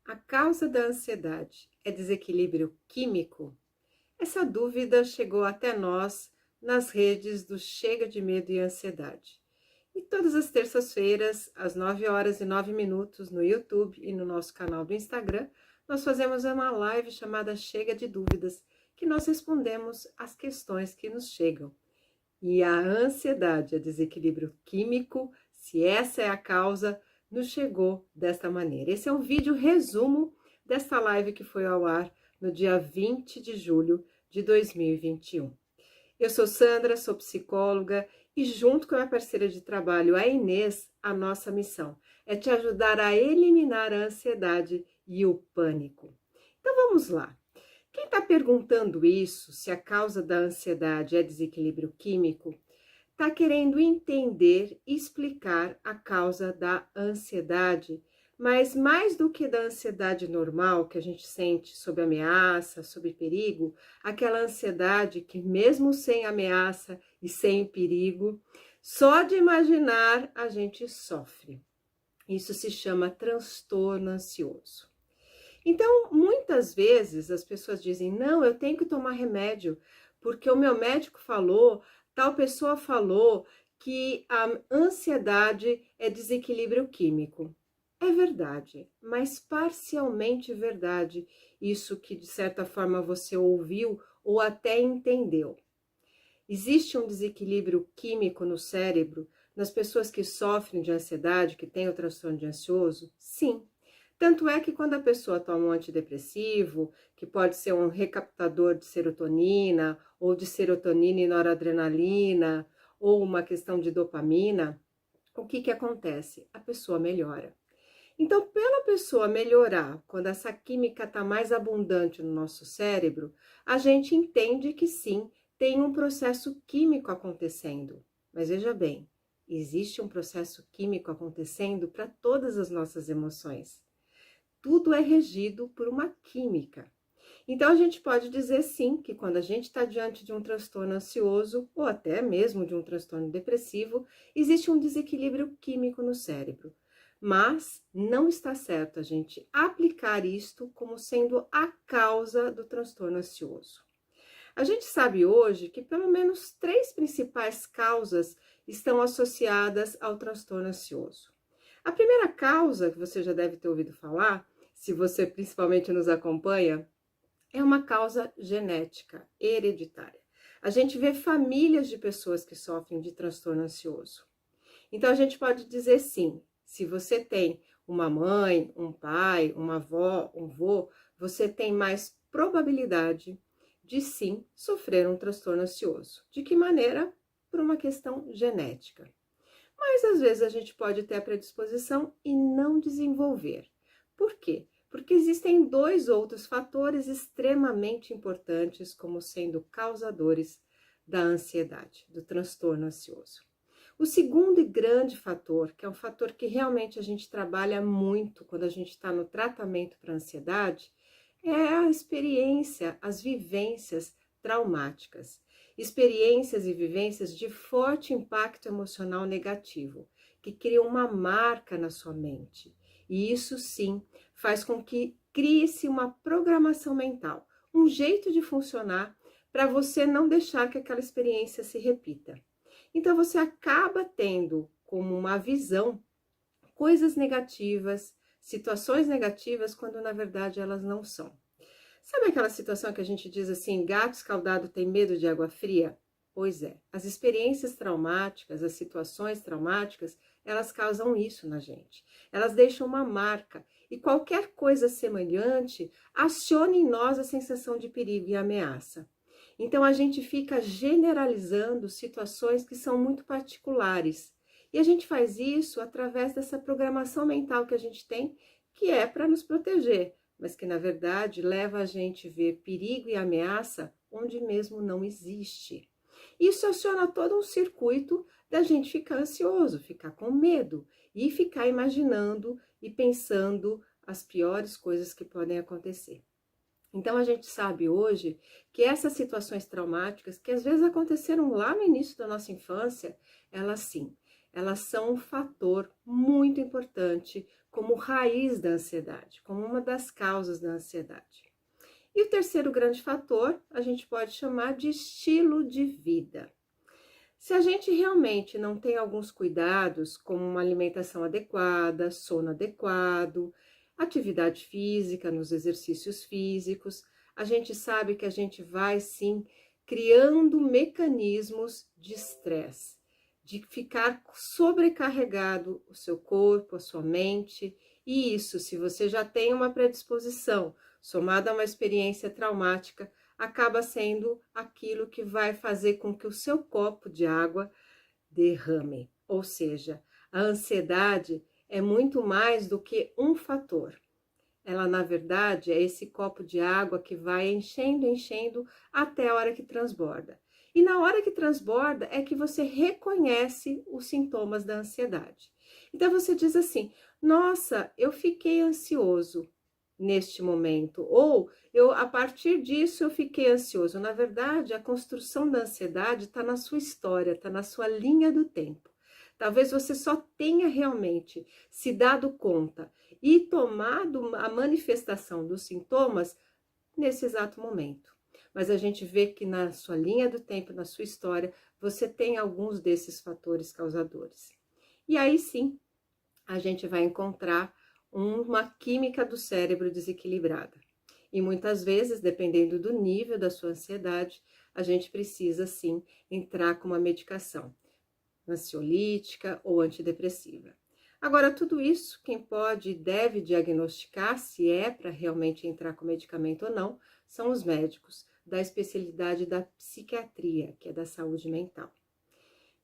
A causa da ansiedade é desequilíbrio químico? Essa dúvida chegou até nós nas redes do Chega de Medo e Ansiedade. E todas as terças-feiras, às 9h09, no YouTube e no nosso canal do Instagram, nós fazemos uma live chamada Chega de Dúvidas, que nós respondemos as questões que nos chegam. E a ansiedade, a desequilíbrio químico, se essa é a causa, nos chegou desta maneira. Esse é um vídeo resumo desta live que foi ao ar no dia 20 de julho de 2021. Eu sou Sandra, sou psicóloga e junto com a minha parceira de trabalho, a Inês, a nossa missão é te ajudar a eliminar a ansiedade e o pânico. Então vamos lá. Quem está perguntando isso, se a causa da ansiedade é desequilíbrio químico, está querendo entender e explicar a causa da ansiedade, mas mais do que da ansiedade normal que a gente sente sob ameaça, sob perigo, aquela ansiedade que mesmo sem ameaça e sem perigo, só de imaginar a gente sofre. Isso se chama transtorno ansioso. Então, muitas vezes as pessoas dizem, não, eu tenho que tomar remédio, porque o meu médico falou, tal pessoa falou que a ansiedade é desequilíbrio químico. É verdade, mas parcialmente verdade, isso que de certa forma você ouviu ou até entendeu. Existe um desequilíbrio químico no cérebro nas pessoas que sofrem de ansiedade, que têm o transtorno de ansioso? Sim. Tanto é que quando a pessoa toma um antidepressivo, que pode ser um recaptador de serotonina, ou de serotonina e noradrenalina, ou uma questão de dopamina, o que acontece? A pessoa melhora. Então, pela pessoa melhorar, quando essa química está mais abundante no nosso cérebro, a gente entende que sim, tem um processo químico acontecendo. Mas veja bem, existe um processo químico acontecendo para todas as nossas emoções. Tudo é regido por uma química. Então, a gente pode dizer sim que quando a gente está diante de um transtorno ansioso ou até mesmo de um transtorno depressivo, existe um desequilíbrio químico no cérebro. Mas não está certo a gente aplicar isto como sendo a causa do transtorno ansioso. A gente sabe hoje que pelo menos 3 principais causas estão associadas ao transtorno ansioso. A primeira causa, que você já deve ter ouvido falar, se você principalmente nos acompanha, é uma causa genética, hereditária. A gente vê famílias de pessoas que sofrem de transtorno ansioso. Então, a gente pode dizer sim, se você tem uma mãe, um pai, uma avó, um vô, você tem mais probabilidade de sim sofrer um transtorno ansioso. De que maneira? Por uma questão genética. Mas às vezes a gente pode ter a predisposição e não desenvolver. Por quê? Porque existem 2 outros fatores extremamente importantes como sendo causadores da ansiedade, do transtorno ansioso. O segundo e grande fator, que é um fator que realmente a gente trabalha muito quando a gente está no tratamento para ansiedade, é a experiência, as vivências traumáticas. Experiências e vivências de forte impacto emocional negativo, que criam uma marca na sua mente. E isso sim faz com que crie-se uma programação mental, um jeito de funcionar para você não deixar que aquela experiência se repita. Então você acaba tendo como uma visão coisas negativas, situações negativas, quando na verdade elas não são. Sabe aquela situação que a gente diz assim, gato escaldado tem medo de água fria? Pois é, as experiências traumáticas, as situações traumáticas, elas causam isso na gente. Elas deixam uma marca e qualquer coisa semelhante aciona em nós a sensação de perigo e ameaça. Então a gente fica generalizando situações que são muito particulares. E a gente faz isso através dessa programação mental que a gente tem, que é para nos proteger, mas que na verdade leva a gente a ver perigo e ameaça onde mesmo não existe. Isso aciona todo um circuito da gente ficar ansioso, ficar com medo e ficar imaginando e pensando as piores coisas que podem acontecer. Então a gente sabe hoje que essas situações traumáticas, que às vezes aconteceram lá no início da nossa infância, elas sim, elas são um fator muito importante como raiz da ansiedade, como uma das causas da ansiedade. E o terceiro grande fator, a gente pode chamar de estilo de vida. Se a gente realmente não tem alguns cuidados, como uma alimentação adequada, sono adequado, atividade física nos exercícios físicos, a gente sabe que a gente vai sim criando mecanismos de estresse, de ficar sobrecarregado o seu corpo, a sua mente, e isso, se você já tem uma predisposição, somada a uma experiência traumática, acaba sendo aquilo que vai fazer com que o seu copo de água derrame. Ou seja, a ansiedade é muito mais do que um fator. Ela, na verdade, é esse copo de água que vai enchendo, enchendo até a hora que transborda. E na hora que transborda é que você reconhece os sintomas da ansiedade. Então você diz assim: nossa, eu fiquei ansioso neste momento, ou a partir disso eu fiquei ansioso. Na verdade, a construção da ansiedade está na sua história, está na sua linha do tempo. Talvez você só tenha realmente se dado conta e tomado a manifestação dos sintomas nesse exato momento. Mas a gente vê que na sua linha do tempo, na sua história, você tem alguns desses fatores causadores. E aí sim, a gente vai encontrar uma química do cérebro desequilibrada. E muitas vezes, dependendo do nível da sua ansiedade, a gente precisa sim entrar com uma medicação ansiolítica ou antidepressiva. Agora, tudo isso, quem pode e deve diagnosticar se é para realmente entrar com medicamento ou não, são os médicos da especialidade da psiquiatria, que é da saúde mental.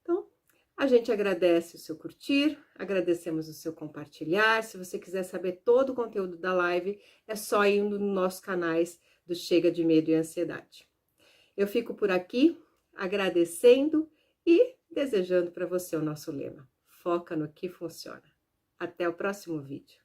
Então, a gente agradece o seu curtir, agradecemos o seu compartilhar. Se você quiser saber todo o conteúdo da live, é só ir nos nossos canais do Chega de Medo e Ansiedade. Eu fico por aqui agradecendo e desejando para você o nosso lema: foca no que funciona. Até o próximo vídeo.